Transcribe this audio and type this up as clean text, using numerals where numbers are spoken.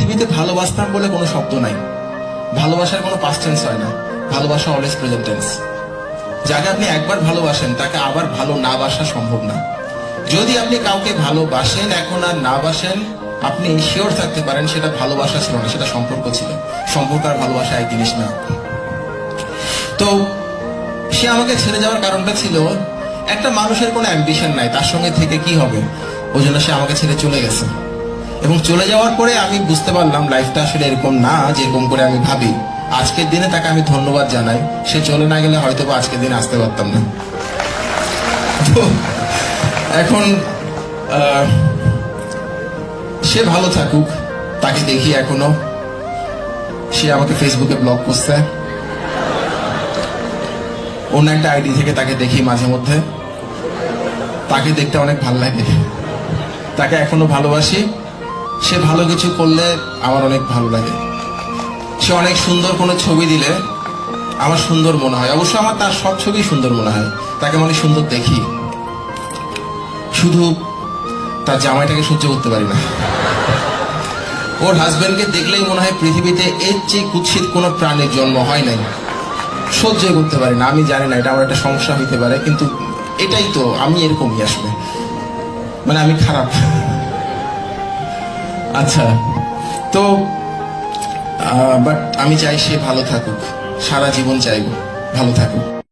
পৃথিবীতে ভালোবাসতাম বলে কোনো শব্দ নাই। ভালোবাসার কোনো পাস্ট টেন্স হয় না, ভালোবাসা অলওয়েজ প্রেজেন্ট টেন্স। যাকে আপনি একবার ভালোবাসেন তাকে আবার ভালো না বাসা সম্ভব না। যদি আপনি কাউকে ভালোবাসেন এখন আর না বাসেন, আপনি শিওর থাকতে পারেন সেটা ভালোবাসা ছিল না, সেটা সম্পর্ক ছিল। সম্পর্ক আর ভালোবাসা এক জিনিস না। তো সে আমাকে ছেড়ে যাওয়ার কারণটা ছিল একটা মানুষের কোনো অ্যাম্বিশন নাই, তার সঙ্গে থেকে কি হবে, ওই জন্য সে আমাকে ছেড়ে চলে গেছে। এবং চলে যাওয়ার পরে আমি বুঝতে পারলাম লাইফটা আসলে এরকম না যেরকম করে আমি ভাবি। আজকের দিনে তাকে আমি ধন্যবাদ জানাই, সে চলে না গেলে হয়তো বা আজকের দিনে আসতে পারতাম না। তো এখন সে ভালো থাকুক, তাকে দেখি এখনো। সে আমাকে ফেসবুকে ব্লক করছে, অন্য একটা আইডি থেকে তাকে দেখি মাঝে মধ্যে। তাকে দেখতে অনেক ভালো লাগে, তাকে এখনো ভালোবাসি। সে ভালো কিছু করলে আমার অনেক ভালো লাগে। সে অনেক সুন্দর কোনো ছবি দিলে আমার সুন্দর মনে হয়। অবশ্য আমার তার সব ছবি সুন্দর মনে হয়, তাকে অনেক সুন্দর দেখি। শুধু তার জামাইটাকে সহ্য করতে পারি না। ওর হাজবেন্ডকে দেখলেই মনে হয় পৃথিবীতে এর চেয়ে কুৎসিত কোনো প্রাণীর জন্ম হয় নাই। সহ্য করতে পারি না। আমি জানি না এটা আমার একটা সমস্যা হইতে পারে, কিন্তু এটাই তো, আমি এরকমই আসলে, মানে আমি খারাপ। আচ্ছা, তো বাট আমি চাই সে ভালো থাকুক, সারা জীবন চাইব ভালো থাকুক।